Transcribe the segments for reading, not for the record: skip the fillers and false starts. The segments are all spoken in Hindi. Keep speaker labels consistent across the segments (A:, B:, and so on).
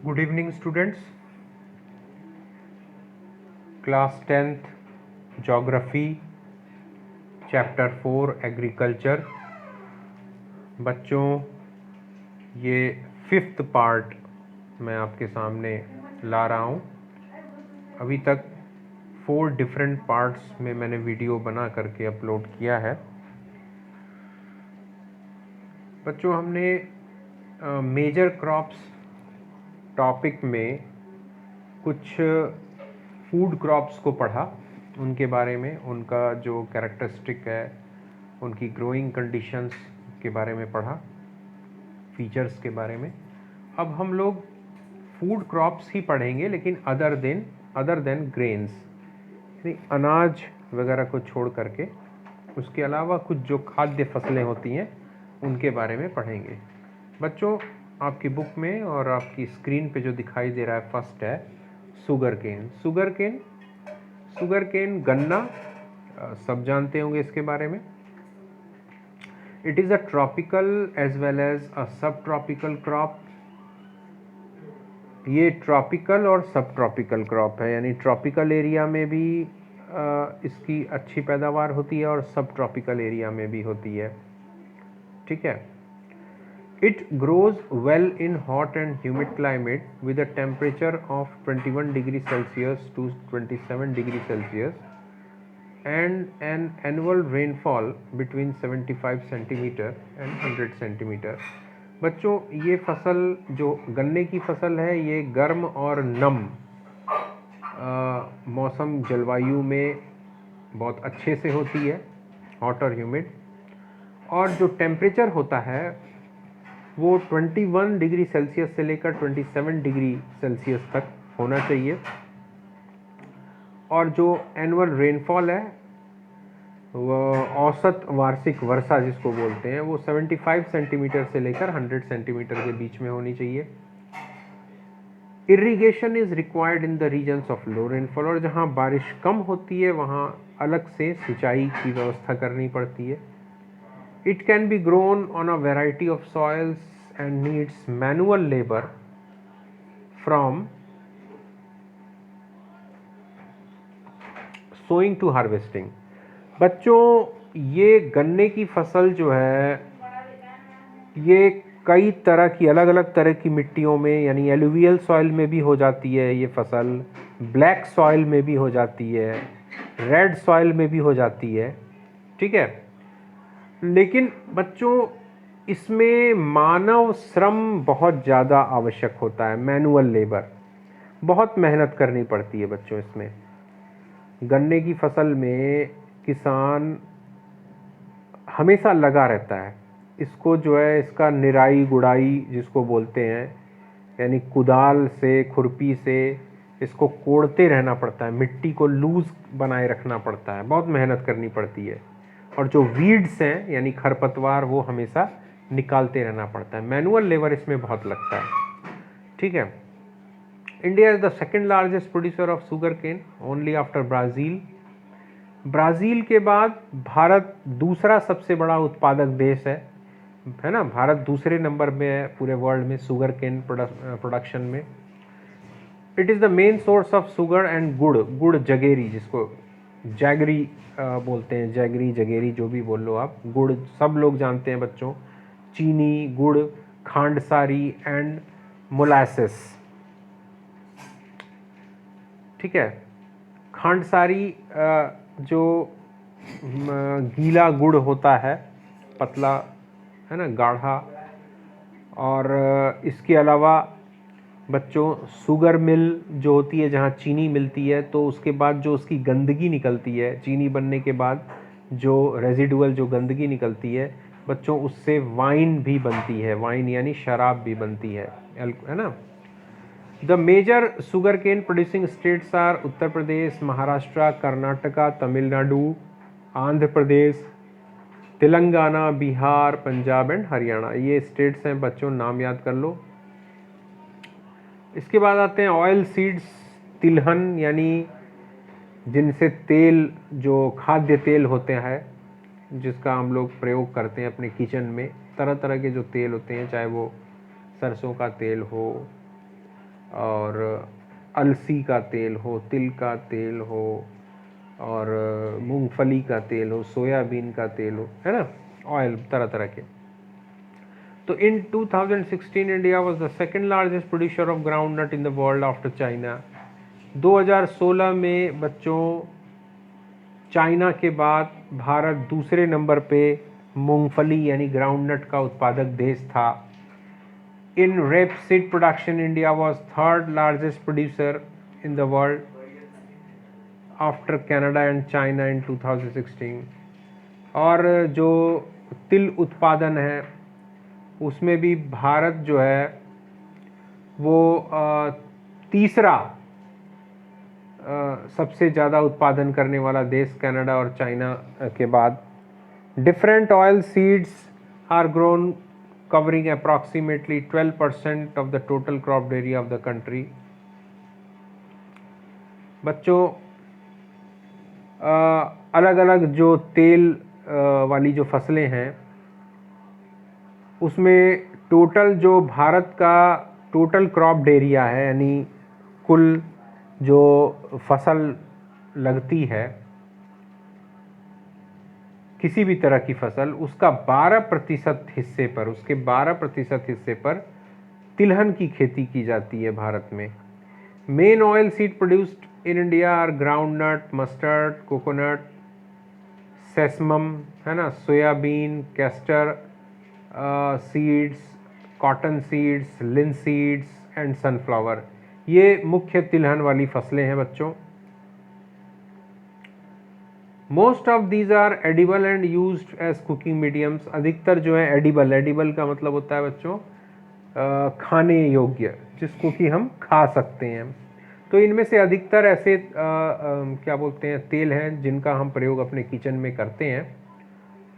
A: Good evening, students. Class 10th Geography, Chapter 4 Agriculture. बच्चों, ये 5th पार्ट मैं आपके सामने ला रहा हूँ। अभी तक 4 डिफरेंट पार्ट्स में मैंने वीडियो बना करके अपलोड किया है। बच्चों, हमने मेजर क्रॉप्स टॉपिक में कुछ फूड क्रॉप्स को पढ़ा, उनके बारे में, उनका जो कैरेक्टरिस्टिक है, उनकी ग्रोइंग कंडीशंस के बारे में पढ़ा, फीचर्स के बारे में। अब हम लोग फूड क्रॉप्स ही पढ़ेंगे, लेकिन अदर देन ग्रेन्स, यानी अनाज वगैरह को छोड़ करके उसके अलावा कुछ जो खाद्य फसलें होती हैं उनके बारे में पढ़ेंगे। बच्चों, आपकी बुक में और आपकी स्क्रीन पे जो दिखाई दे रहा है, फर्स्ट है शुगर केन। शुगर केन गन्ना, सब जानते होंगे इसके बारे में। It is a tropical as well as a subtropical crop. ये ट्रॉपिकल और सब ट्रॉपिकल क्रॉप है, यानी ट्रॉपिकल एरिया में भी इसकी अच्छी पैदावार होती है और सब ट्रॉपिकल एरिया में भी होती है। ठीक है। It grows well in hot and humid climate with a temperature of 21 degrees Celsius to 27 degrees Celsius and an annual rainfall between 75 centimeter and 100 centimeter. बच्चों, ये फसल जो गन्ने की फसल है, ये गर्म और नम मौसम जलवायु में बहुत अच्छे से होती है, हॉट और ह्यूमिड। और जो टेम्परेचर होता है वो 21 डिग्री सेल्सियस से लेकर 27 डिग्री सेल्सियस तक होना चाहिए। और जो एनुअल रेनफॉल है, वो औसत वार्षिक वर्षा जिसको बोलते हैं, वो 75 सेंटीमीटर से लेकर 100 सेंटीमीटर के बीच में होनी चाहिए। Irrigation is required in the regions of low rainfall, और जहाँ बारिश कम होती है वहाँ अलग से सिंचाई की व्यवस्था करनी पड़ती है। It can be grown on a variety of soils and needs manual labor from sowing to harvesting. बच्चों, ये गन्ने की फसल जो है, ये कई तरह की अलग अलग तरह की मिट्टियों में, यानी एलुवियल सॉइल में भी हो जाती है ये फसल, ब्लैक सॉइल में भी हो जाती है, रेड सॉइल में भी हो जाती है। ठीक है। लेकिन बच्चों, इसमें मानव श्रम बहुत ज़्यादा आवश्यक होता है, मैनुअल लेबर, बहुत मेहनत करनी पड़ती है बच्चों इसमें। गन्ने की फसल में किसान हमेशा लगा रहता है, इसको जो है, इसका निराई गुड़ाई जिसको बोलते हैं, यानी कुदाल से, खुरपी से इसको कोड़ते रहना पड़ता है, मिट्टी को लूज बनाए रखना पड़ता है, बहुत मेहनत करनी पड़ती है। और जो वीड्स हैं, यानी खरपतवार, वो हमेशा निकालते रहना पड़ता है। मैनुअल लेबर इसमें बहुत लगता है। ठीक है। India is the second largest producer of sugar cane, only after Brazil. Brazil के बाद भारत दूसरा सबसे बड़ा उत्पादक देश है ना। भारत दूसरे नंबर में है पूरे वर्ल्ड में शुगर केन प्रोडक्शन में। It is the main source of sugar and गुड़ जगेरी, जिसको जैगरी बोलते हैं, जैगरी जगेरी जो भी बोल लो आप। गुड़ सब लोग जानते हैं बच्चों, चीनी, गुड़, खांडसारी एंड मोलासेस। ठीक है। खांडसारी जो गीला गुड़ होता है, पतला है ना, गाढ़ा। और इसके अलावा बच्चों, शुगर मिल जो होती है, जहाँ चीनी मिलती है, तो उसके बाद जो उसकी गंदगी निकलती है, चीनी बनने के बाद जो रेजिडुअल जो गंदगी निकलती है बच्चों, उससे वाइन भी बनती है, वाइन यानी शराब भी बनती है ना। The major sugar cane producing states are Uttar Pradesh, Maharashtra, Karnataka, Tamil Nadu, Andhra Pradesh, Telangana, Bihar, Punjab and Haryana. ये स्टेट्स हैं बच्चों, नाम याद कर लो। इसके बाद आते हैं ऑयल सीड्स, तिलहन, यानी जिनसे तेल, जो खाद्य तेल होते हैं, जिसका हम लोग प्रयोग करते हैं अपने किचन में, तरह तरह के जो तेल होते हैं, चाहे वो सरसों का तेल हो, और अलसी का तेल हो, तिल का तेल हो, और मूंगफली का तेल हो, सोयाबीन का तेल हो, है ना, ऑयल तरह तरह के। तो in 2016 India was the second largest producer of groundnut in the world after China. 2016 में बच्चों चाइना के बाद भारत दूसरे नंबर पे मूंगफली यानी ग्राउंड नट का उत्पादक देश था। In rapeseed production India was third largest producer in the world after Canada and China in 2016। और जो तिल उत्पादन है उसमें भी भारत जो है वो तीसरा सबसे ज़्यादा उत्पादन करने वाला देश कनाडा और चाइना के बाद। Different oilseeds are grown covering approximately 12% of the total cropped area of the country। बच्चों अलग अलग जो तेल वाली जो फसलें हैं उसमें टोटल जो भारत का टोटल क्रॉप्ड एरिया है, यानी कुल जो फसल लगती है किसी भी तरह की फसल, उसका 12% हिस्से पर, उसके 12% हिस्से पर तिलहन की खेती की जाती है भारत में। Main oil seed produced in India are groundnut, mustard, coconut, sesamum, है ना, soybean, castor seeds, cotton seeds, linseeds and sunflower. ये मुख्य तिलहन वाली फसलें हैं बच्चों। Most of these are edible and used as cooking mediums. अधिकतर जो है एडिबल, एडिबल का मतलब होता है बच्चों खाने योग्य, जिसको कि हम खा सकते हैं। तो इनमें से अधिकतर ऐसे क्या बोलते हैं तेल हैं जिनका हम प्रयोग अपने किचन में करते हैं,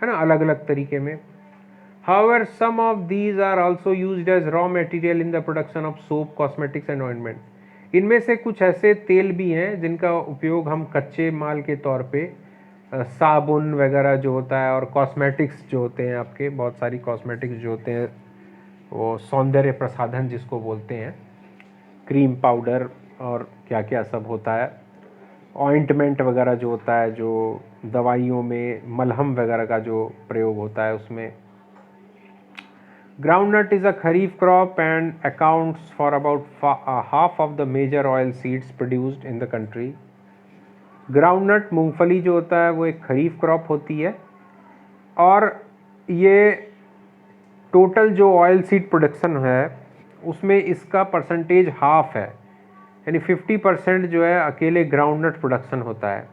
A: है ना, अलग अलग तरीके में। However, some of these are also used as raw material in the production of soap, cosmetics and ointment। इनमें से कुछ ऐसे तेल भी हैं जिनका उपयोग हम कच्चे माल के तौर पे साबुन वगैरह जो होता है और कॉस्मेटिक्स जो होते हैं, आपके बहुत सारी कॉस्मेटिक्स जो होते हैं, वो सौंदर्य प्रसाधन जिसको बोलते हैं, क्रीम पाउडर और क्या क्या सब होता है, ऑइंटमेंट वगैरह जो होता है, जो दवाइयों में मलहम वगैरह का जो प्रयोग होता है उसमें। Groundnut is a kharif crop and accounts for about half of the major oil seeds produced in the country। Groundnut मूंगफली जो होता है वो एक खरीफ क्रॉप होती है और ये टोटल जो ऑयल सीड प्रोडक्शन है उसमें इसका परसेंटेज हाफ है, यानी 50% जो है अकेले ग्राउंडनट प्रोडक्शन होता है।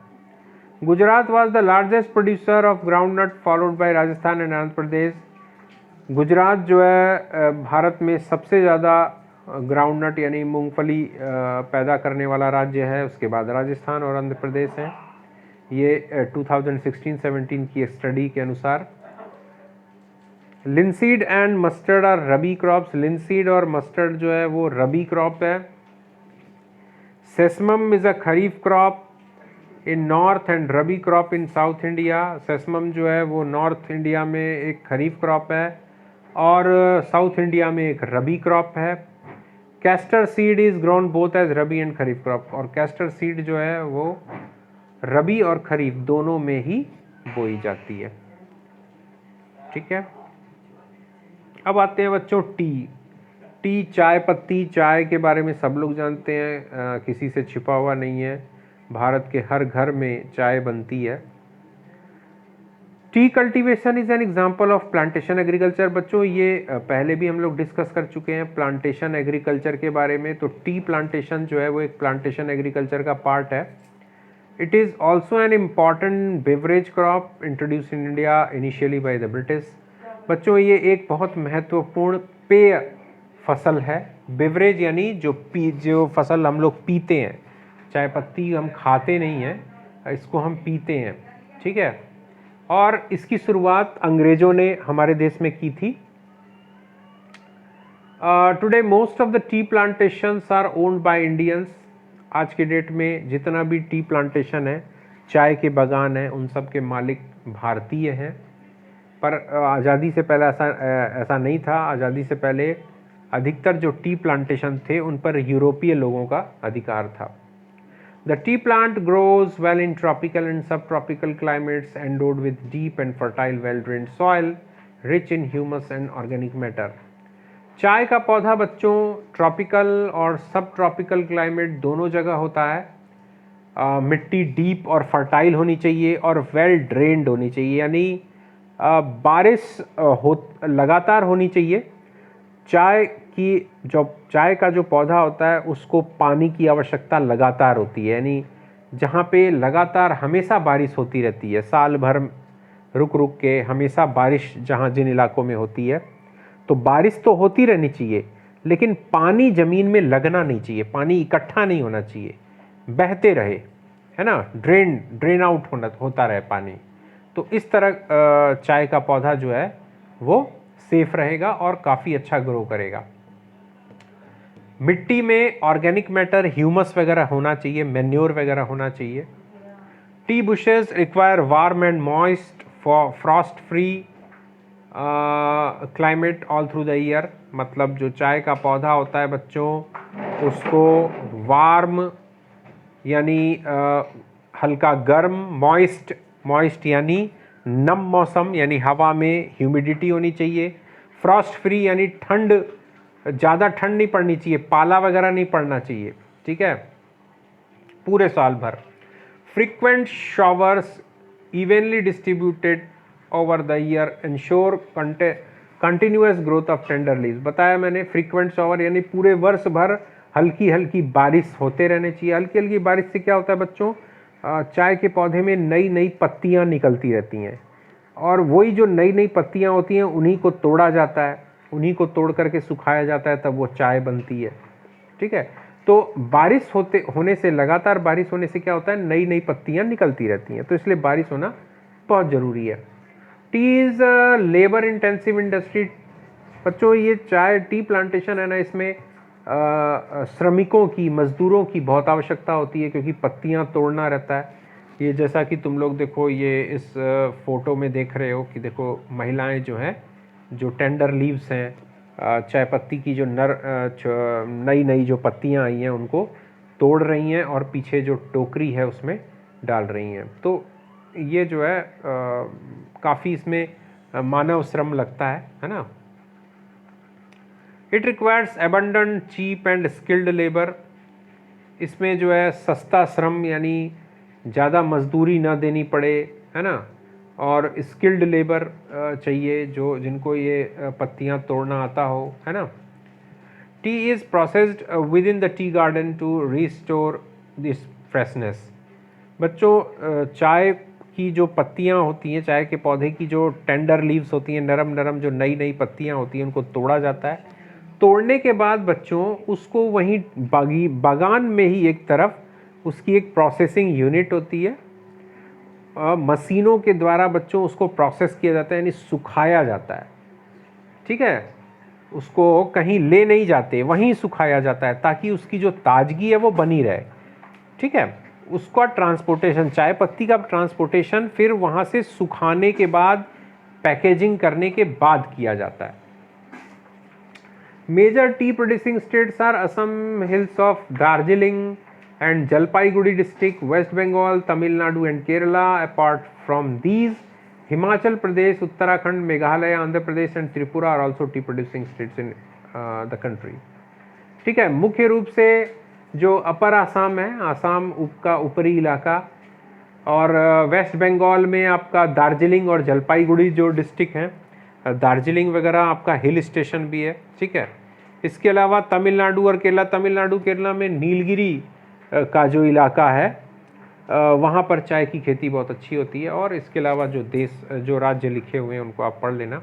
A: Gujarat was the largest producer of groundnut followed by Rajasthan and Andhra Pradesh. Gujarat जो है भारत में सबसे ज़्यादा ग्राउंडनट यानी मूंगफली पैदा करने वाला राज्य है, उसके बाद राजस्थान और आंध्र प्रदेश हैं। ये 2016-17 की स्टडी के अनुसार। Linseed and mustard are rabi crops. Linseed और मस्टर्ड जो है वो रबी क्रॉप है। Sesamum is a kharif crop in north and rabi crop in south India. Sesamum जो है वो नॉर्थ इंडिया में एक खरीफ क्रॉप है और साउथ इंडिया में एक रबी क्रॉप है। Castor seed is grown both as rabi and kharif crop. और कैस्टर सीड जो है वो रबी और खरीफ दोनों में ही बोई जाती है। ठीक है, अब आते हैं बच्चों टी चाय पत्ती। चाय के बारे में सब लोग जानते हैं, किसी से छिपा हुआ नहीं है, भारत के हर घर में चाय बनती है। T cultivation is an example of plantation agriculture. बच्चों ये पहले भी हम लोग डिस्कस कर चुके हैं प्लांटेशन एग्रीकल्चर के बारे में। तो टी प्लांटेशन जो है वो एक प्लांटेशन एग्रीकल्चर का पार्ट है। It is also an important beverage crop introduce in India initially by the British. बच्चों ये एक बहुत महत्वपूर्ण पेय फसल है। बेवरेज यानी जो फसल हम लोग पीते हैं, चाय पत्ती हम खाते नहीं हैं, इसको हम पीते हैं। ठीक है, और इसकी शुरुआत अंग्रेज़ों ने हमारे देश में की थी। Today most of the tea plantations are owned by Indians. आज के डेट में जितना भी टी प्लांटेशन है, चाय के बागान हैं, उन सब के मालिक भारतीय हैं। पर आज़ादी से पहले ऐसा नहीं था। आज़ादी से पहले अधिकतर जो टी प्लांटेशन थे उन पर यूरोपीय लोगों का अधिकार था। The tea plant grows well in tropical and subtropical climates endowed with deep and fertile well-drained soil, rich in humus and organic matter. चाय का पौधा बच्चों ट्रॉपिकल और सब ट्रॉपिकल क्लाइमेट दोनों जगह होता है। मिट्टी डीप और फर्टाइल होनी चाहिए और वेल ड्रेन्ड होनी चाहिए, यानी बारिश लगातार होनी चाहिए। चाय का जो पौधा होता है उसको पानी की आवश्यकता लगातार होती है, यानी जहाँ पे लगातार हमेशा बारिश होती रहती है, साल भर रुक रुक के हमेशा बारिश जहाँ जिन इलाकों में होती है, तो बारिश तो होती रहनी चाहिए लेकिन पानी ज़मीन में लगना नहीं चाहिए, पानी इकट्ठा नहीं होना चाहिए, बहते रहे, है ना, ड्रेन आउट होता रहे पानी। तो इस तरह चाय का पौधा जो है वो सेफ रहेगा और काफ़ी अच्छा ग्रो करेगा। मिट्टी में ऑर्गेनिक मैटर, ह्यूमस वगैरह होना चाहिए, मैन्योर वगैरह होना चाहिए। T bushes require warm and moist Frost free climate all through the year. मतलब जो चाय का पौधा होता है बच्चों उसको वार्म यानी हल्का गर्म, मॉइस्ट यानी नम मौसम, यानी हवा में ह्यूमिडिटी होनी चाहिए। फ्रॉस्ट फ्री यानी ज़्यादा ठंड नहीं पड़नी चाहिए, पाला वगैरह नहीं पड़ना चाहिए, ठीक है, पूरे साल भर। Frequent showers evenly distributed over the year ensure continuous growth of tender leaves. बताया मैंने, फ्रीक्वेंट शॉवर यानी पूरे वर्ष भर हल्की हल्की बारिश होते रहने चाहिए। हल्की हल्की बारिश से क्या होता है बच्चों, चाय के पौधे में नई नई पत्तियां निकलती रहती हैं और वही जो नई नई पत्तियां होती हैं उन्हीं को तोड़ा जाता है, उन्हीं को तोड़ करके सुखाया जाता है, तब वो चाय बनती है, ठीक है। तो बारिश होने से, लगातार बारिश होने से क्या होता है, नई नई पत्तियां निकलती रहती हैं, तो इसलिए बारिश होना बहुत ज़रूरी है। T is labour intensive industry. बच्चों ये चाय टी प्लांटेशन है ना, इसमें श्रमिकों की, मज़दूरों की बहुत आवश्यकता होती है क्योंकि पत्तियां तोड़ना रहता है। ये जैसा कि तुम लोग देखो, ये इस फोटो में देख रहे हो कि देखो महिलाएं जो हैं, जो टेंडर लीव्स हैं, चाय पत्ती की जो नई नई जो पत्तियां आई हैं उनको तोड़ रही हैं और पीछे जो टोकरी है उसमें डाल रही हैं। तो ये जो है काफ़ी इसमें मानव श्रम लगता है ना। It requires abundant cheap and skilled labour. इसमें जो है सस्ता श्रम यानी ज़्यादा मजदूरी ना देनी पड़े, है ना, और स्किल्ड लेबर चाहिए जिनको ये पत्तियां तोड़ना आता हो, है ना। Tea is processed within the tea garden to restore this freshness. बच्चों चाय की जो पत्तियां होती हैं, चाय के पौधे की जो टेंडर लीव्स होती हैं, नरम नरम जो नई नई पत्तियां होती हैं, उनको तोड़ा जाता है। तोड़ने के बाद बच्चों उसको वहीं बागान में ही एक तरफ उसकी एक प्रोसेसिंग यूनिट होती है, मशीनों के द्वारा बच्चों उसको प्रोसेस किया जाता है, यानी सुखाया जाता है, ठीक है। उसको कहीं ले नहीं जाते, वहीं सुखाया जाता है ताकि उसकी जो ताजगी है वो बनी रहे, ठीक है। उसका ट्रांसपोर्टेशन, चाय पत्ती का ट्रांसपोर्टेशन फिर वहाँ से सुखाने के बाद, पैकेजिंग करने के बाद किया जाता है। Major tea producing states are Assam hills of Darjeeling and Jalpaiguri district, West Bengal, Tamil Nadu and Kerala. Apart from these, Himachal Pradesh, Uttarakhand, Meghalaya, Andhra Pradesh and Tripura are also tea producing states in the country. ठीक है, मुख्य रूप से जो अपर आसाम है, आसाम का ऊपरी इलाका, और वेस्ट बंगाल में आपका दार्जिलिंग और जलपाईगुड़ी जो डिस्ट्रिक्ट हैं, दार्जिलिंग वगैरह आपका हिल स्टेशन भी है, ठीक है। इसके अलावा तमिलनाडु और केरला, तमिलनाडु केरला में नीलगिरी का जो इलाका है वहाँ पर चाय की खेती बहुत अच्छी होती है। और इसके अलावा जो राज्य लिखे हुए हैं उनको आप पढ़ लेना।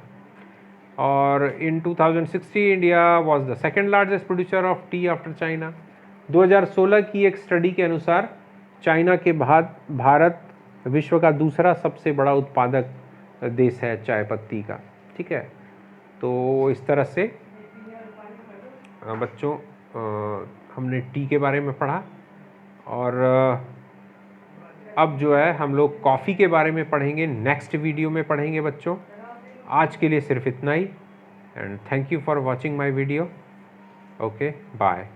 A: और इन 2016 India was the second largest producer of T after China. 2016 की एक स्टडी के अनुसार चाइना के बाद भारत विश्व का दूसरा सबसे बड़ा उत्पादक देश है चाय पत्ती का, ठीक है। तो इस तरह से बच्चों हमने टी के बारे में पढ़ा, और अब जो है हम लोग कॉफ़ी के बारे में पढ़ेंगे, नेक्स्ट वीडियो में पढ़ेंगे बच्चों। आज के लिए सिर्फ इतना ही, and thank you for watching my video. Okay, bye.